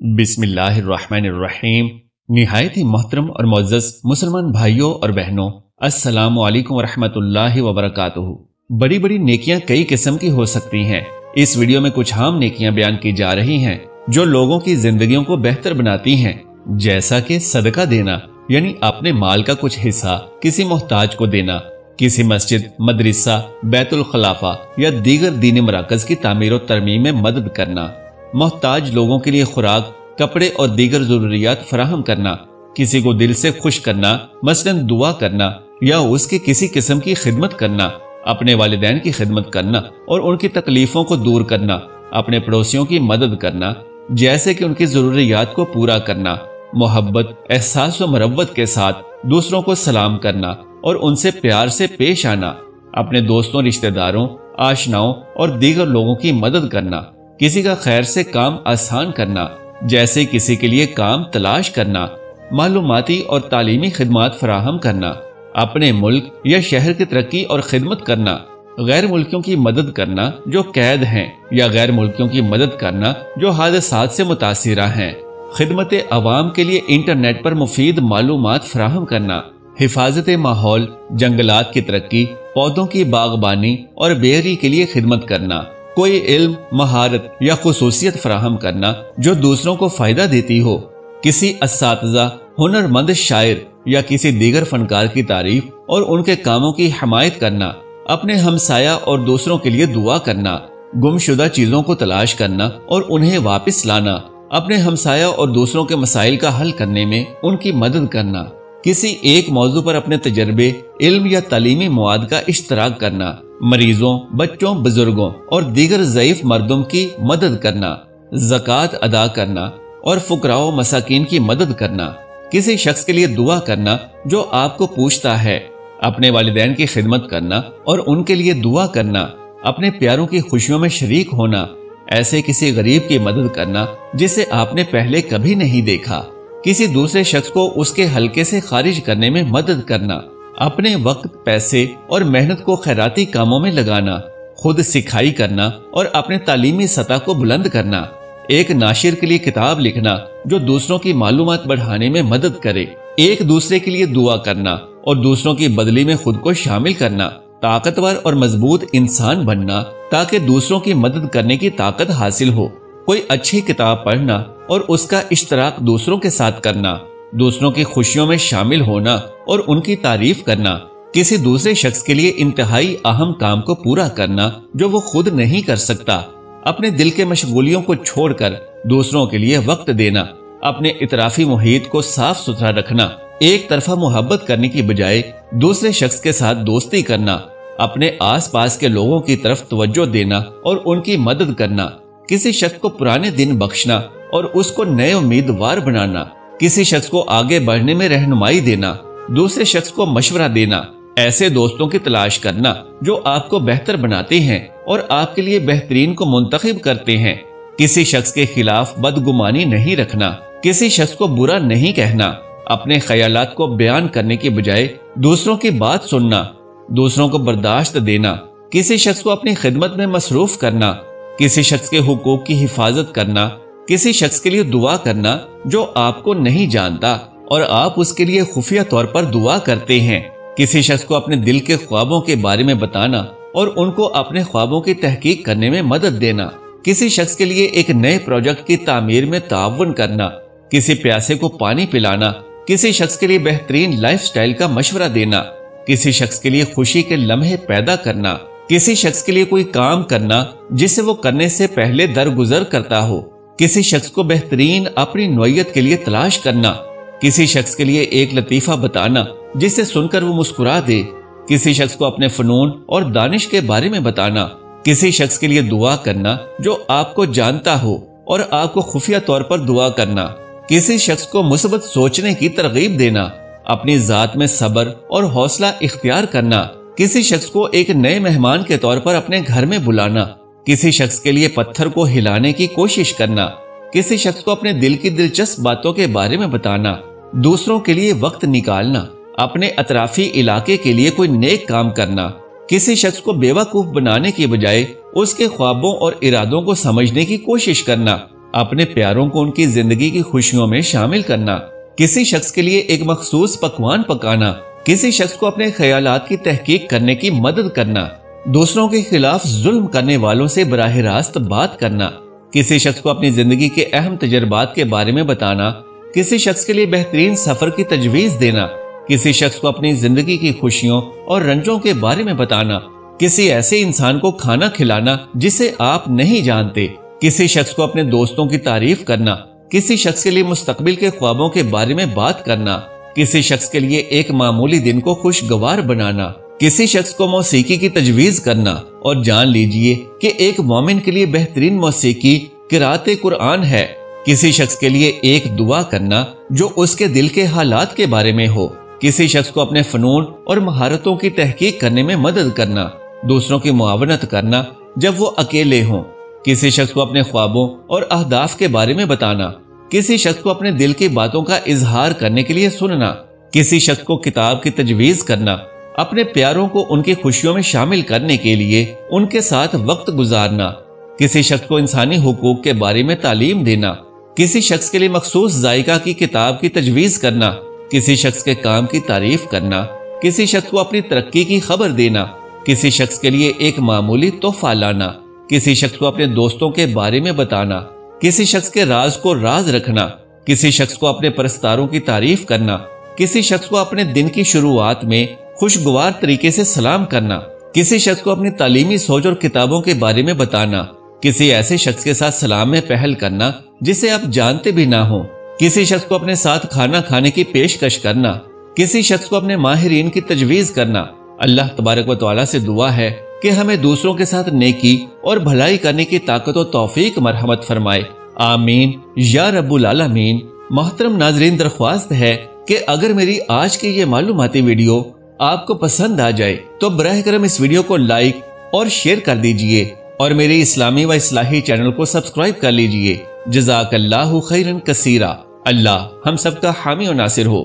बिस्मिल्लाहिर्रहमानिर्रहीम। निहायत ही मोहतरम और मुअज़्ज़ज़ मुसलमान भाइयों और बहनों, अस्सलामु अलैकुम वरहमतुल्लाहि वबरकातुहू। बड़ी बड़ी नेकियां कई किस्म की हो सकती हैं। इस वीडियो में कुछ आम नेकियां बयान की जा रही हैं जो लोगों की जिंदगियों को बेहतर बनाती हैं, जैसा कि सदका देना, यानी अपने माल का कुछ हिस्सा किसी मोहताज को देना, किसी मस्जिद, मदरसा, बैतुल खलाफा या दीगर दीनी मराकज की तामीर और तरमीम में मदद करना, मोहताज लोगों के लिए खुराक, कपड़े और दीगर जरूरियात फराहम करना, किसी को दिल से खुश करना, मसलन दुआ करना या उसकी किसी किस्म की खिदमत करना, अपने वालिदैन की खिदमत करना और उनकी तकलीफों को दूर करना, अपने पड़ोसियों की मदद करना, जैसे कि उनकी जरूरियात को पूरा करना, मोहब्बत, एहसास व मरव्वत के साथ दूसरों को सलाम करना और उनसे प्यार से पेश आना, अपने दोस्तों, रिश्तेदारों, आशनाओं और दीगर लोगों की मदद करना, किसी का खैर से काम आसान करना, जैसे किसी के लिए काम तलाश करना, मालूमाती और तालीमी खिदमात फराहम करना, अपने मुल्क या शहर की तरक्की और खिदमत करना, गैर मुल्कियों की मदद करना जो कैद हैं या गैर मुल्कियों की मदद करना जो हादसात से मुतासिरा हैं, खिदमत अवाम के लिए इंटरनेट पर मुफीद मालूमात फराहम करना, हिफाजत माहौल, जंगलात की तरक्की, पौधों की बागबानी और बेरी के लिए खिदमत करना, कोई इल्म, महारत या खुसूसियत फराहम करना जो दूसरों को फायदा देती हो, किसी अस्सातिज़ा, हुनरमंद शायर या किसी दीगर फनकार की तारीफ और उनके कामों की हमायत करना, अपने हमसाया और दूसरों के लिए दुआ करना, गुमशुदा चीजों को तलाश करना और उन्हें वापस लाना, अपने हमसाया और दूसरों के मसाइल का हल करने में उनकी मदद करना, किसी एक मौजू पर अपने तजर्बे, इल्म या तालीमी मवाद का इश्तराक करना, मरीजों, बच्चों, बुजुर्गों और दीगर ज़ईफ मर्दों की मदद करना, ज़कात अदा करना और फुकराओ मसाकीन की मदद करना, किसी शख्स के लिए दुआ करना जो आपको पूछता है, अपने वालिदैन की खिदमत करना और उनके लिए दुआ करना, अपने प्यारों की खुशियों में शरीक होना, ऐसे किसी गरीब की मदद करना जिसे आपने पहले कभी नहीं देखा, किसी दूसरे शख्स को उसके हलके से खारिज करने में मदद करना, अपने वक्त, पैसे और मेहनत को खैराती कामों में लगाना, खुद सिखाई करना और अपने तालीमी सतह को बुलंद करना, एक नाशिर के लिए किताब लिखना जो दूसरों की मालूमात बढ़ाने में मदद करे, एक दूसरे के लिए दुआ करना और दूसरों की बदली में खुद को शामिल करना, ताकतवर और मजबूत इंसान बनना ताकि दूसरों की मदद करने की ताकत हासिल हो, कोई अच्छी किताब पढ़ना और उसका इश्तराक दूसरों के साथ करना, दूसरों की खुशियों में शामिल होना और उनकी तारीफ करना, किसी दूसरे शख्स के लिए इंतहाई अहम काम को पूरा करना जो वो खुद नहीं कर सकता, अपने दिल के मशगूलियों को छोड़कर दूसरों के लिए वक्त देना, अपने इतराफी मुहीत को साफ सुथरा रखना, एक तरफा मोहब्बत करने की बजाय दूसरे शख्स के साथ दोस्ती करना, अपने आस पास के लोगों की तरफ तवज्जो देना और उनकी मदद करना, किसी शख्स को पुराने दिन बख्शना और उसको नए उम्मीदवार बनाना, किसी शख्स को आगे बढ़ने में रहनुमाई देना, दूसरे शख्स को मशवरा देना, ऐसे दोस्तों की तलाश करना जो आपको बेहतर बनाते हैं और आपके लिए बेहतरीन को मुंतखब करते हैं, किसी शख्स के खिलाफ बदगुमानी नहीं रखना, किसी शख्स को बुरा नहीं कहना, अपने ख्यालात को बयान करने की बजाय दूसरों की बात सुनना, दूसरों को बर्दाश्त देना, किसी शख्स को अपनी खिदमत में मसरूफ करना, किसी शख्स के हुकूक की हिफाजत करना, किसी शख्स के लिए दुआ करना जो आपको नहीं जानता और आप उसके लिए खुफिया तौर पर दुआ करते हैं, किसी शख्स को अपने दिल के ख्वाबों के बारे में बताना और उनको अपने ख्वाबों की तहकीक करने में मदद देना, किसी शख्स के लिए एक नए प्रोजेक्ट की तामीर में ताउन करना, किसी प्यासे को पानी पिलाना, किसी शख्स के लिए बेहतरीन लाइफस्टाइल का मशवरा देना, किसी शख्स के लिए खुशी के लम्हे पैदा करना, किसी शख्स के लिए कोई काम करना जिसे वो करने से पहले दरगुजर करता हो, किसी शख्स को बेहतरीन अपनी नौयत के लिए तलाश करना, किसी शख्स के लिए एक लतीफा बताना जिसे सुनकर वो मुस्कुरा दे, किसी शख्स को अपने फनून और दानिश के बारे में बताना, किसी शख्स के लिए दुआ करना जो आपको जानता हो और आपको खुफिया तौर पर दुआ करना, किसी शख्स को मुस्बत सोचने की तरगीब देना, अपनी जात में सब्र और हौसला इख्तियार करना, किसी शख्स को एक नए मेहमान के तौर पर अपने घर में बुलाना, किसी शख्स के लिए पत्थर को हिलाने की कोशिश करना, किसी शख्स को अपने दिल की दिलचस्प बातों के बारे में बताना, दूसरों के लिए वक्त निकालना, अपने अतराफी इलाके के लिए कोई नेक काम करना, किसी शख्स को बेवकूफ बनाने की बजाय उसके ख्वाबों और इरादों को समझने की कोशिश करना, اپنے پیاروں کو ان کی زندگی کی خوشیوں میں شامل کرنا، کسی شخص کے لیے ایک مخصوص پکوان پکانا، کسی شخص کو اپنے خیالات کی تحقیق کرنے کی مدد کرنا، دوسروں کے خلاف ظلم کرنے والوں سے براہ راست بات کرنا، کسی شخص کو اپنی زندگی کے اہم تجربات کے بارے میں بتانا، کسی شخص کے لیے بہترین سفر کی تجویز دینا، کسی شخص کو اپنی زندگی کی خوشیوں اور رنجوں کے بارے میں بتانا، کسی ایسے انسان کو کھانا کھلانا جسے آپ نہیں جانتے، کسی شخص کو اپنے دوستوں کی تعریف کرنا، کسی شخص کے لیے مستقبل کے خوابوں کے بارے میں بات کرنا، کسی شخص کے لیے ایک معمولی دن کو خوشگوار بنانا، کسی شخص کو موسیقی کی تجویز کرنا، اور جان لیجئے کہ ایک مومن کے لیے بہترین موسیقی قرأت قرآن ہے، کسی شخص کے لیے ایک دعا کرنا جو اس کے دل کے حالات کے بارے میں ہو، کسی شخص کو اپنے فنون اور مہارتوں کی تحقیق کرنے میں مدد کرنا، دوسروں کی معاونت کرنا جب وہ اکیلے ہوں، کسی شخص کو اپنے خوابوں اور اہداف کے بارے میں بتانا، کسی شخص کو اپنے دل کی باتوں کا اظہار کرنے کے لیے سننا، کسی شخص کو کتاب کی تجویز کرنا، اپنے پیاروں کو ان کی خوشیوں میں شامل کرنے کے لیے ان کے ساتھ وقت گزارنا، کسی شخص کو انسانی حقوق کے بارے میں تعلیم دینا، کسی شخص کے لیے مخصوص ذائقہ کی کتاب کی تجویز کرنا، کسی شخص کے کام کی تعریف کرنا، کسی شخص کو اپنی ترقی کی خبر دینا، کسی شخص کے لیے ایک معمولی تحفہ لانا، کسی شخص کو اپنے دوستوں کے بارے میں بتانا، کسی شخص کے راز کو راز رکھنا، کسی شخص کو اپنے پرستاروں کی تعریف کرنا، کسی شخص کو اپنے دن کی شروعات میں خوشگوار طریقے سے سلام کرنا، کسی شخص کو اپنی تعلیمی سوچ اور کتابوں کے بارے میں بتانا، کسی ایسے شخص کے ساتھ سلام میں پہل کرنا جسے آپ جانتے بھی نہ ہوں، کسی شخص کو اپنے ساتھ کھانا کھانے کی پیشکش کرنا، کسی شخص کو اپنے ماہرین کی تجویز کرنا۔ اللہ تبارک و تعالیٰ سے دعا ہے کہ ہمیں دوسروں کے ساتھ نیکی اور بھلائی کرنے کی طاقت و توفیق مرحمت فرمائے، آمین یا رب العالمین۔ محترم ناظرین، درخواست ہے کہ اگر میری آج کی یہ معلوماتی ویڈیو آپ کو پسند آ جائے تو براہ کرم اس ویڈیو کو لائک اور شیئر کر دیجئے اور میرے اسلامی و اصلاحی چینل کو سبسکرائب کر لیجئے۔ جزاک اللہ خیرا کثیرا۔ اللہ ہم سب کا حامی و ناصر ہو۔